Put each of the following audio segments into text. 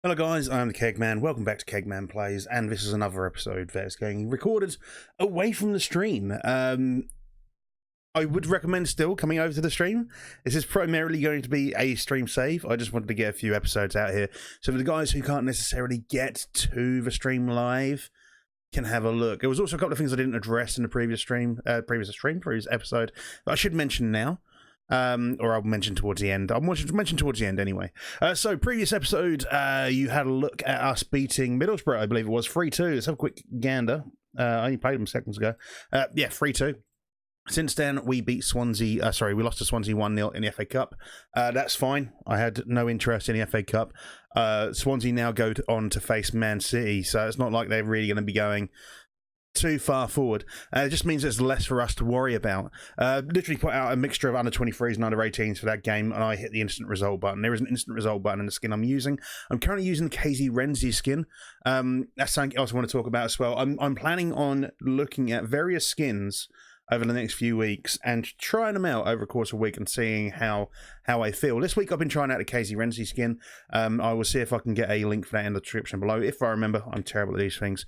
Hello guys, I'm the Kegman. Welcome back to Kegman Plays, and this is another episode that's getting recorded away from the stream. I would recommend still coming over to the stream. This is primarily going to be a stream save. I just wanted to get a few episodes out here, so for the guys who can't necessarily get to the stream live, can have a look. There was also a couple of things I didn't address in the previous episode that I should mention now. Or I'll mention towards the end. I'll mention towards the end anyway. So previous episode, you had a look at us beating Middlesbrough, I believe it was 3-2. Let's have a quick gander. I only played them seconds ago. 3-2. Since then, we beat Swansea. We lost to Swansea 1-0 in the FA Cup. That's fine. I had no interest in the FA Cup. Swansea now go on to face Man City, so it's not like they're really going to be going too far forward. It just means there's less for us to worry about. Literally put out a mixture of under 23s and under 18s for that game, and I hit the instant result button. There is an instant result button in the skin I'm using. I'm currently using the KZ-Renzi skin. That's something else I want to talk about as well. I'm planning on looking at various skins over the next few weeks and trying them out over the course of a week and seeing how I feel. This week I've been trying out the KZ-Renzi skin. I will see if I can get a link for that in the description below. If I remember, I'm terrible at these things.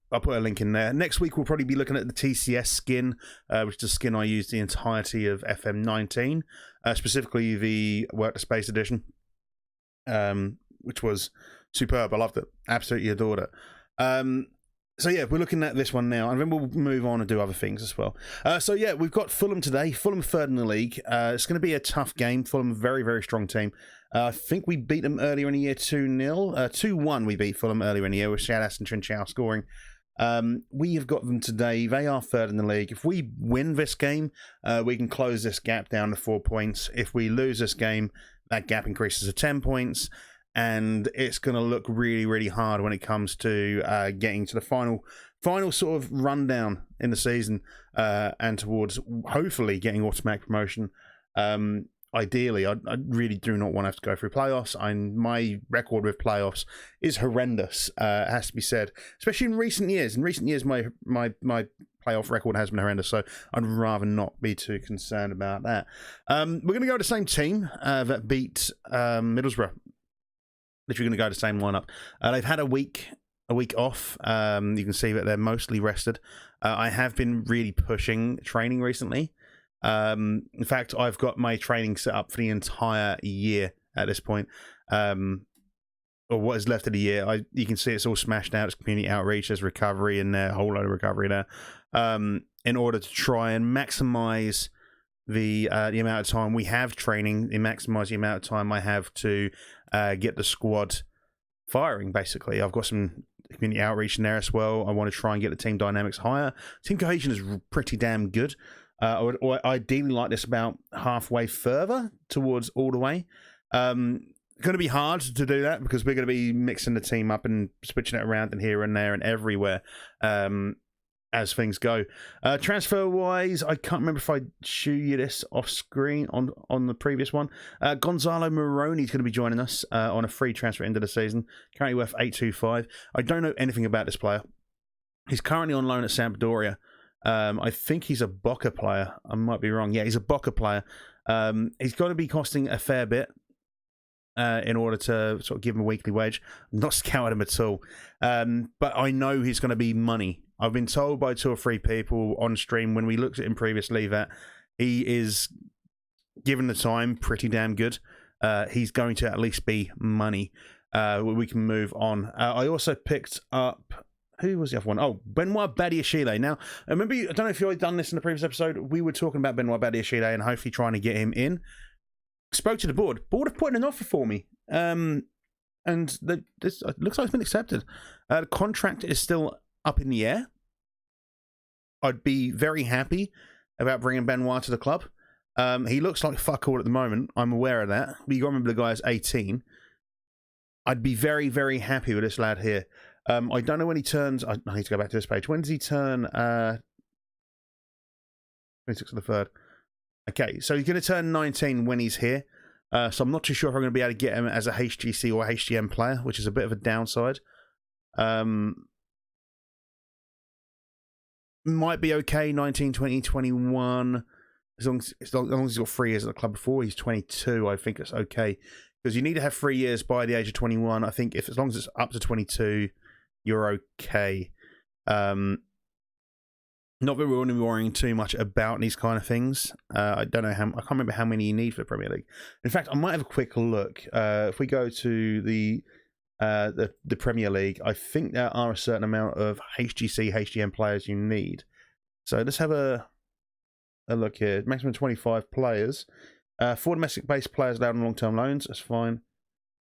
I'll put a link in there. Next week, we'll probably be looking at the TCS skin, which is the skin I used the entirety of FM19, specifically the Work the Space edition, which was superb. I loved it. Absolutely adored it. We're looking at this one now, and then we'll move on and do other things as well. We've got Fulham today. Fulham third in the league. It's going to be a tough game. Fulham, very, very strong team. I think we beat them earlier in the year 2-0. 2-1 we beat Fulham earlier in the year with Shadas and Trinchao scoring. We have got them today. They are third in the league. If we win this game, we can close this gap down to 4 points. If we lose this game, that gap increases to 10 points. And it's going to look really, really hard when it comes to getting to the final sort of rundown in the season and towards hopefully getting automatic promotion. Ideally, I really do not want to have to go through playoffs. My record with playoffs is horrendous, it has to be said, especially in recent years. In recent years, my playoff record has been horrendous, so I'd rather not be too concerned about that. We're going to go to the same team that beat Middlesbrough. Literally going to go to the same lineup. They've had a week off. You can see that they're mostly rested. I have been really pushing training recently. In fact, I've got my training set up for the entire year at this point, or what is left of the year. You can see it's all smashed out. It's community outreach, there's recovery in there, a whole load of recovery there, in order to try and maximize the amount of time we have training, and maximize the amount of time I have to get the squad firing. Basically, I've got some community outreach in there as well. I want to try and get the team dynamics higher. Team cohesion is pretty damn good. I would ideally like this about halfway further towards all the way. Going to be hard to do that because we're going to be mixing the team up and switching it around and here and there and everywhere as things go. Transfer wise, I can't remember if I show you this off screen on the previous one. Gonzalo Moroni is going to be joining us on a free transfer into the season, currently worth 825. I don't know anything about this player. He's currently on loan at Sampdoria. I think he's a Boca player. I might be wrong. Yeah, he's a Boca player. He's got to be costing a fair bit in order to sort of give him a weekly wage. I'm not scouting him at all. But I know he's going to be money. I've been told by 2 or 3 people on stream when we looked at him previously that he is, given the time, pretty damn good. He's going to at least be money. We can move on. I also picked up... Who was the other one? Oh, Benoit Badiashile. Now, I don't know if you had done this in the previous episode. We were talking about Benoit Badiashile and hopefully trying to get him in. Spoke to the board. Board have put in an offer for me. And this looks like it's been accepted. The contract is still up in the air. I'd be very happy about bringing Benoit to the club. He looks like fuck all at the moment. I'm aware of that. But you got to remember the guy's 18. I'd be very, very happy with this lad here. I don't know when he turns. I need to go back to this page. When does he turn? 26th of the 3rd. Okay, so he's going to turn 19 when he's here. So I'm not too sure if I'm going to be able to get him as a HGC or HGM player, which is a bit of a downside. Might be okay, 19, 20, 21. As long as he's got 3 years at the club before, he's 22, I think it's okay. because you need to have 3 years by the age of 21. I think as long as it's up to 22, you're okay. Not that we're going to be worrying too much about these kind of things. I don't know I can't remember how many you need for the Premier League. In fact, I might have a quick look. If we go to the Premier League, I think there are a certain amount of HGC, HGM players you need. So let's have a look here. Maximum 25 players. 4 domestic-based players allowed on long-term loans. That's fine.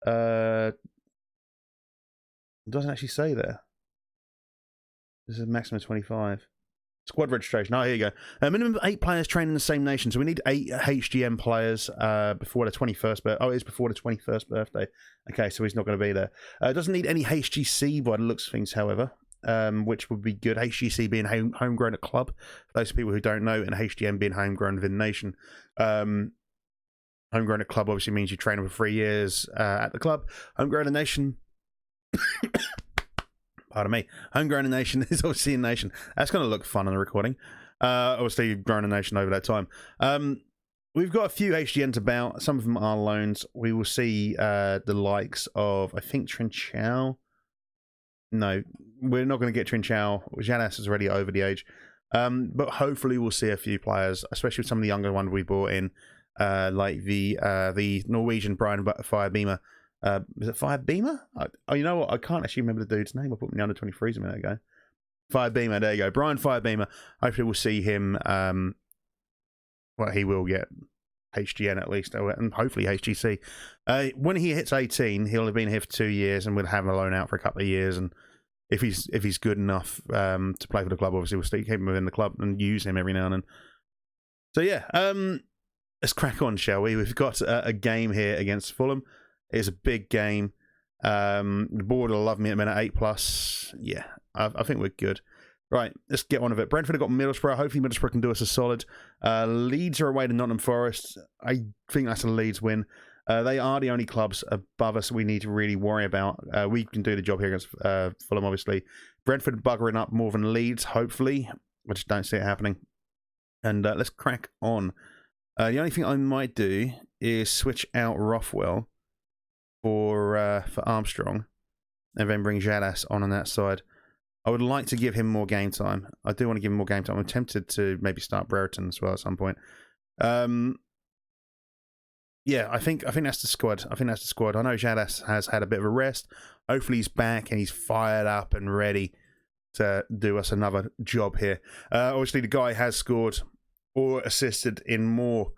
It doesn't actually say there. This is maximum 25. Squad registration. Oh, here you go. A minimum of 8 players trained in the same nation. So we need 8 HGM players before the 21st birthday. Oh, it is before the 21st birthday. Okay, so he's not going to be there. It doesn't need any HGC by the looks of things, however, which would be good. HGC being homegrown at club. For those people who don't know, and HGM being homegrown within the nation. Homegrown at club obviously means you train for 3 years at the club. Homegrown a nation... Pardon me. Homegrown a nation is obviously a nation. That's going to look fun on the recording. Obviously, you've grown a nation over that time. We've got a few HGNs about. Some of them are loans. We will see the likes of, I think, Trinchao. No, we're not going to get Trinchao. Janas is already over the age. But hopefully we'll see a few players, especially with some of the younger ones we brought in, like the Norwegian Brian Firebeamer. Is it Firebeamer? Oh, you know what? I can't actually remember the dude's name. I put me under 23s a minute ago. Firebeamer, there you go. Brian Firebeamer. Hopefully we'll see him. Well, he will get HGN at least, and hopefully HGC. When he hits 18, he'll have been here for 2 years, and we'll have him alone out for a couple of years. And if he's good enough to play for the club, obviously we'll still keep him within the club and use him every now and then. So yeah, let's crack on, shall we? We've got a game here against Fulham. It's a big game. The board will love me at a minute 8+. Yeah, I think we're good. Right, let's get on with it. Brentford have got Middlesbrough. Hopefully Middlesbrough can do us a solid. Leeds are away to Nottingham Forest. I think that's a Leeds win. They are the only clubs above us we need to really worry about. We can do the job here against Fulham, obviously. Brentford buggering up more than Leeds, hopefully. I just don't see it happening. And let's crack on. The only thing I might do is switch out Rothwell for Armstrong, and then bring Jadas on that side. I would like to give him more game time. I do want to give him more game time. I'm tempted to maybe start Brereton as well at some point. Yeah, I think that's the squad. I know Jadas has had a bit of a rest. Hopefully he's back and he's fired up and ready to do us another job here. Obviously the guy has scored or assisted in more.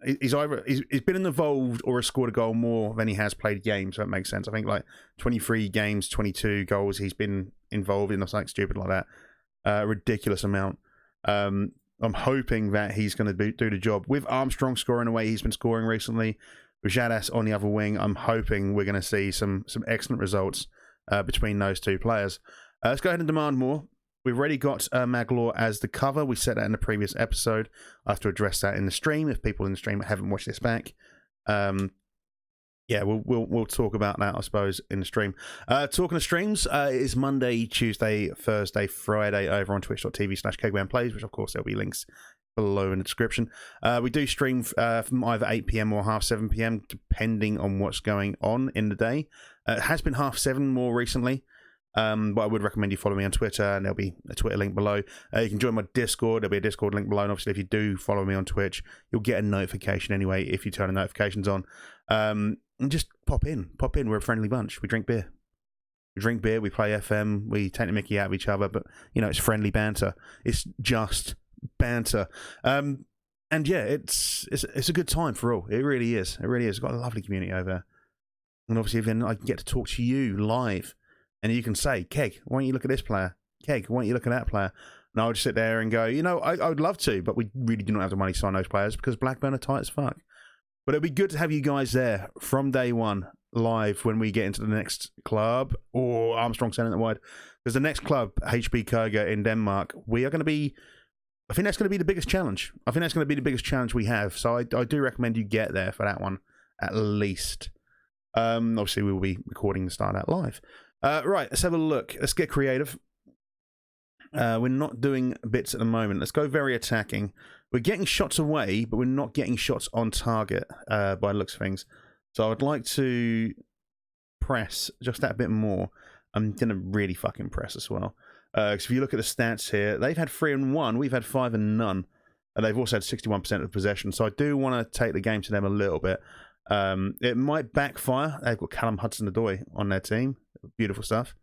He's been involved or has scored a goal more than he has played games, so that makes sense. I think like 23 games, 22 goals he's been involved in, or something stupid like that. Ridiculous amount. I'm hoping that he's going to do the job. With Armstrong scoring away, he's been scoring recently. With Jadas on the other wing, I'm hoping we're going to see some excellent results between those two players. Let's go ahead and demand more. We've already got Maglaw as the cover. We said that in the previous episode. I have to address that in the stream if people in the stream haven't watched this back. Yeah, we'll talk about that, I suppose, in the stream. Talking of streams, it is Monday, Tuesday, Thursday, Friday over on twitch.tv/kegmanplays, which of course there'll be links below in the description. We do stream from either 8 PM or half 7 PM, depending on what's going on in the day. It has been half 7 more recently. But I would recommend you follow me on Twitter, and there'll be a Twitter link below. You can join my Discord. There'll be a Discord link below, and obviously if you do follow me on Twitch, you'll get a notification anyway if you turn the notifications on. And just pop in. We're a friendly bunch. We drink beer. We play FM. We take the mickey out of each other, but it's friendly banter. It's just banter. And yeah, it's a good time for all. It really is. We've got a lovely community over there. And obviously then I can get to talk to you live. And you can say, Keg, why don't you look at this player? Keg, why don't you look at that player? And I would just sit there and go, I would love to, but we really do not have the money to sign those players because Blackburn are tight as fuck. But it'd be good to have you guys there from day one, live, when we get into the next club, or Armstrong sending it wide. Because the next club, HB Koga in Denmark, I think that's going to be the biggest challenge. I think that's going to be the biggest challenge we have. So I do recommend you get there for that one, at least. Obviously, we will be recording the start out live. Right, let's have a look. Let's get creative. We're not doing bits at the moment. Let's go very attacking. We're getting shots away, but we're not getting shots on target by the looks of things. So I'd like to press just that bit more. I'm going to really fucking press as well. Because if you look at the stats here, they've had 3 and 1. We've had 5 and none. And they've also had 61% of possession. So I do want to take the game to them a little bit. It might backfire. They've got Callum Hudson-Odoi on their team. Beautiful stuff.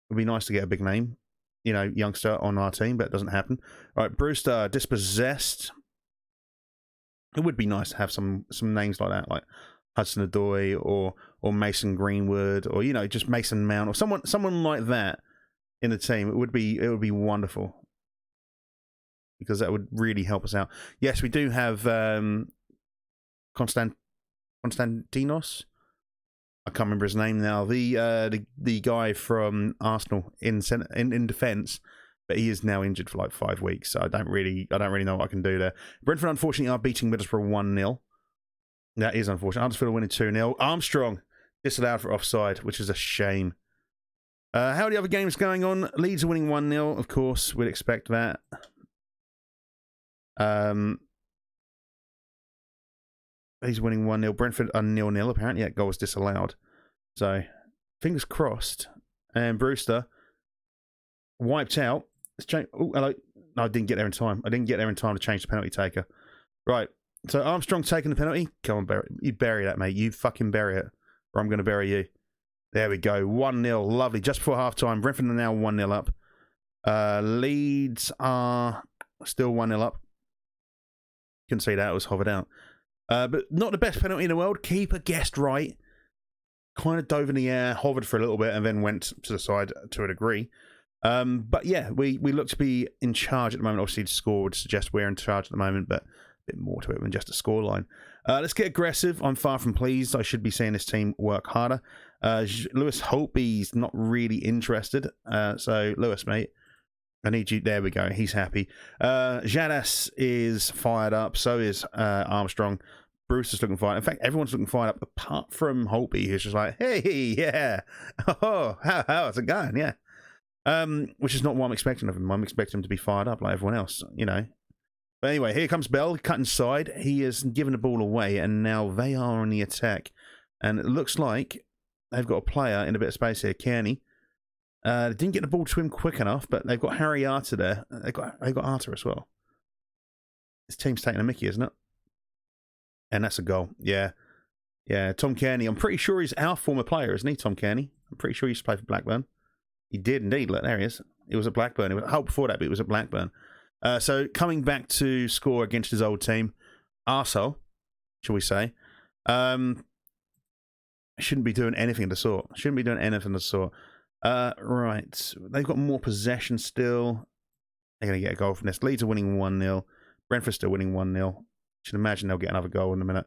It'd be nice to get a big name, you know, youngster on our team, but it doesn't happen. All right, Brewster, dispossessed. It would be nice to have some names like that, like Hudson-Odoi or Mason Greenwood, or, you know, just Mason Mount, or someone like that in the team. It would be wonderful, because that would really help us out. Yes, we do have Konstantinos. I can't remember his name now. The guy from Arsenal in defence, but he is now injured for like 5 weeks. So I don't really know what I can do there. Brentford unfortunately are beating Middlesbrough 1-0. That is unfortunate. Huddersfield are winning 2-0. Armstrong disallowed for offside, which is a shame. How are the other games going on? Leeds are winning 1-0, of course. We'd expect that. He's winning 1-0. Brentford are 0-0, apparently. That goal was disallowed. So, fingers crossed. And Brewster wiped out. Oh, hello. No, I didn't get there in time. I didn't get there in time to change the penalty taker. Right. So, Armstrong taking the penalty. Come on, bury it. You bury that, mate. You fucking bury it. Or I'm going to bury you. There we go. 1-0. Lovely. Just before half-time. Brentford are now 1-0 up. Leeds are still 1-0 up. Couldn't see that. It was hovered out. But not the best penalty in the world. Keeper guessed right. Kind of dove in the air, hovered for a little bit, and then went to the side to a degree. But yeah, we look to be in charge at the moment. Obviously, the score would suggest we're in charge at the moment, but a bit more to it than just a scoreline. Let's get aggressive. I'm far from pleased. I should be seeing this team work harder. Lewis Holtby's not really interested. So, Lewis, mate, I need you. There we go. He's happy. Jadas is fired up. So is Armstrong. Bruce is looking fired. In fact, everyone's looking fired up apart from Holtby, who's just like, hey, yeah. Oh, how's it going? Yeah. Which is not what I'm expecting of him. I'm expecting him to be fired up like everyone else, you know. But anyway, here comes Bell, cut inside. He has given the ball away, and now they are on the attack. And it looks like they've got a player in a bit of space here, Kearney. They didn't get the ball to him quick enough, but they've got Harry Arter there. They've got Arter as well. This team's taking a mickey, isn't it? And that's a goal. Yeah. Yeah, Tom Kearney. I'm pretty sure he's our former player, isn't he, Tom Kearney? I'm pretty sure he used to play for Blackburn. He did indeed. Look, there he is. It was at Blackburn. It was before that, but it was at Blackburn. So coming back to score against his old team, arsehole, shall we say. Shouldn't be doing anything of the sort. Right. They've got more possession still. They're going to get a goal from this. Leeds are winning 1-0. Brentford still winning 1-0. Should imagine they'll get another goal in a minute.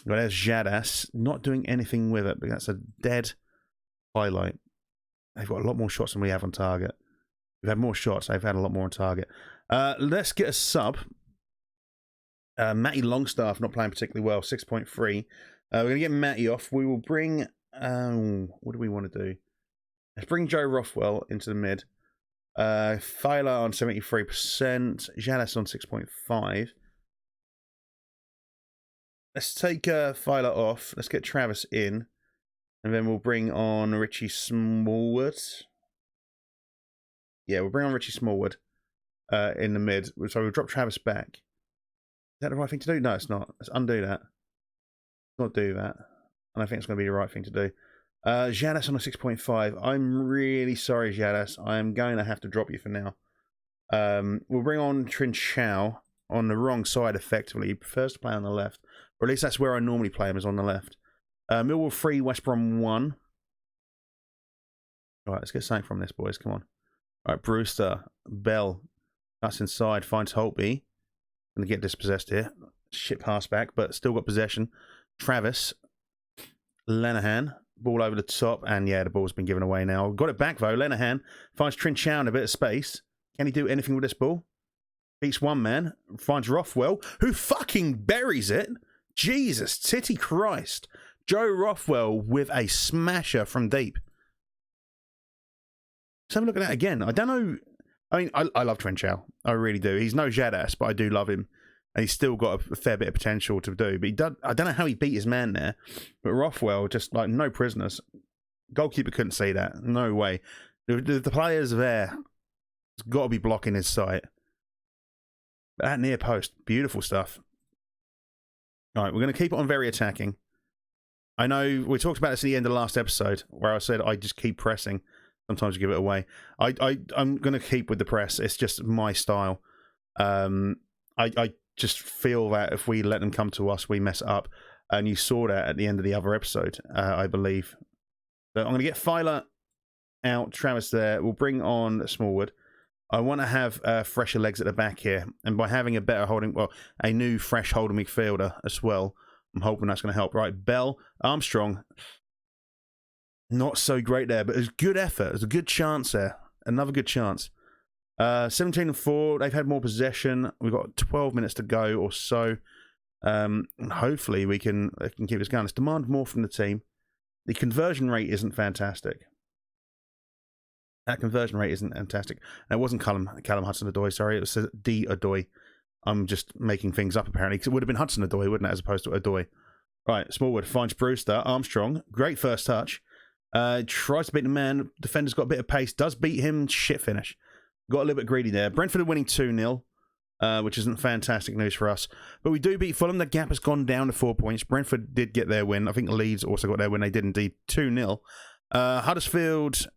But there's Jadas, not doing anything with it, but that's a dead highlight. They've got a lot more shots than we have on target. We've had more shots. They've had a lot more on target. Let's get a sub. Matty Longstaff not playing particularly well, 6.3. We're going to get Matty off. We will bring... what do we want to do? Let's bring Joe Rothwell into the mid. Thaler on 73%. Jadas on 6.5. Let's take Thaler off. Let's get Travis in. And then we'll bring on Richie Smallwood. Yeah, we'll bring on Richie Smallwood in the mid. So we'll drop Travis back. Is that the right thing to do? No, it's not. Let's undo that. Let's not do that. I don't think it's going to be the right thing to do. Jadas on a 6.5. I'm really sorry, Jadas. I am going to have to drop you for now. We'll bring on Trinchao on the wrong side, effectively. He prefers to play on the left. Or at least that's where I normally play him, is on the left. Millwall 3, West Brom 1. All right, let's get something from this, boys. Come on. All right, Brewster, Bell. That's inside. Finds Holtby. Going to get dispossessed here. Shit pass back, but still got possession. Travis. Lenihan. Ball over the top. And yeah, the ball's been given away now. Got it back, though. Lenihan finds Trinchao in a bit of space. Can he do anything with this ball? Beats one man. Finds Rothwell, who fucking buries it. Jesus, titty Christ. Joe Rothwell with a smasher from deep. Let's have a look at that again. I don't know. I mean, I love Trinchao. I really do. He's no Jadas, but I do love him. and he's still got a fair bit of potential to do. But I don't know how he beat his man there, but Rothwell, just like no prisoners. Goalkeeper couldn't see that. No way. The players there has got to be blocking his sight. That near post, beautiful stuff. All right, we're going to keep it on very attacking. I know we talked about this at the end of the last episode where I said I just keep pressing. Sometimes you give it away. I'm going to keep with the press. It's just my style. I just feel that if we let them come to us, we mess up. And you saw that at the end of the other episode, I believe. So I'm going to get Filer out, Travis there. We'll bring on Smallwood. I want to have fresher legs at the back here. And by having a better holding, well, a new fresh holding midfielder as well, I'm hoping that's going to help. Right, Bell, Armstrong. Not so great there, but it was good effort. There's a good chance there. Another good chance. 17-4. They've had more possession. We've got 12 minutes to go or so. And hopefully they can keep us going. Let's demand more from the team. The conversion rate isn't fantastic. That conversion rate isn't fantastic. And it wasn't Callum Hudson-Odoi, sorry. It was D. Odoi. I'm just making things up, apparently, because it would have been Hudson-Odoi, wouldn't it, as opposed to Odoi. Right, Smallwood finds Brewster. Armstrong, great first touch. Tries to beat the man. Defender's got a bit of pace. Does beat him. Shit finish. Got a little bit greedy there. Brentford are winning 2-0, which isn't fantastic news for us. But we do beat Fulham. The gap has gone down to 4 points. Brentford did get their win. I think Leeds also got their win. They did indeed 2-0. Huddersfield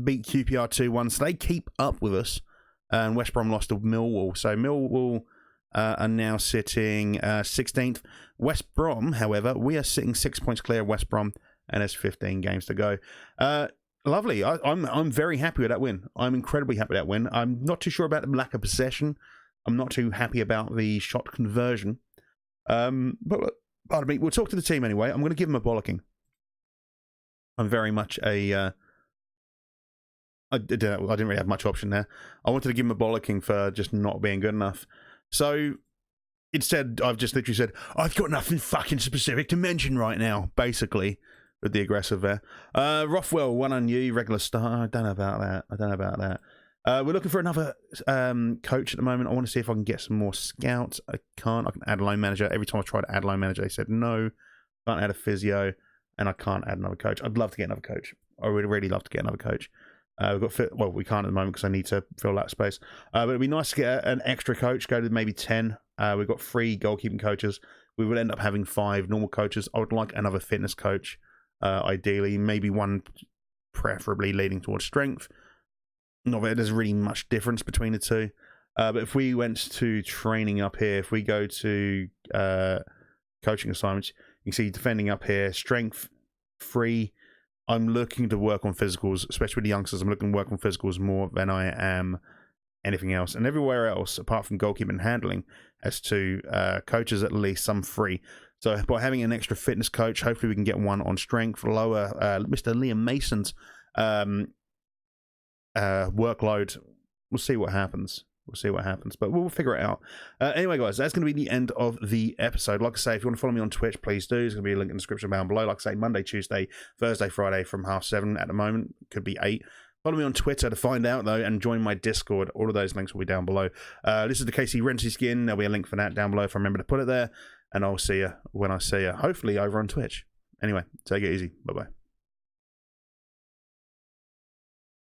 beat QPR 2-1. So they keep up with us. And West Brom lost to Millwall. So Millwall are now sitting 16th. West Brom, however, we are sitting 6 points clear of West Brom. And there's 15 games to go. Lovely. I'm very happy with that win. I'm incredibly happy with that win. I'm not too sure about the lack of possession. I'm not too happy about the shot conversion. But pardon me, we'll talk to the team anyway. I'm going to give them a bollocking. I'm very much a... I didn't really have much option there. I wanted to give them a bollocking for just not being good enough. So instead, I've just literally said, I've got nothing fucking specific to mention right now, basically. With the aggressive there. Rothwell, one on you, regular star. I don't know about that. We're looking for another coach at the moment. I want to see if I can get some more scouts. I can't. I can add a line manager. Every time I tried to add a line manager, they said no. Can't add a physio, and I can't add another coach. I'd love to get another coach. I would really love to get another coach. We can't at the moment because I need to fill that space. But it'd be nice to get an extra coach. Go to maybe 10. We've got 3 goalkeeping coaches. We would end up having 5 normal coaches. I would like another fitness coach. Ideally, maybe one preferably leading towards strength. Not that there's really much difference between the two. But if we went to training up here, if we go to coaching assignments, you can see defending up here, strength 3. I'm looking to work on physicals, especially with the youngsters. I'm looking to work on physicals more than I am anything else. And everywhere else, apart from goalkeeping and handling, as to coaches at least, some free. So by having an extra fitness coach, hopefully we can get one on strength, lower Mr. Liam Mason's workload. We'll see what happens. But we'll figure it out. Anyway, guys, that's going to be the end of the episode. Like I say, if you want to follow me on Twitch, please do. There's going to be a link in the description down below. Like I say, Monday, Tuesday, Thursday, Friday from 7:30 at the moment. Could be 8. Follow me on Twitter to find out, though, and join my Discord. All of those links will be down below. This is the KC Renty skin. There'll be a link for that down below if I remember to put it there. And I'll see you when I see you, hopefully over on Twitch. Anyway, take it easy. Bye-bye.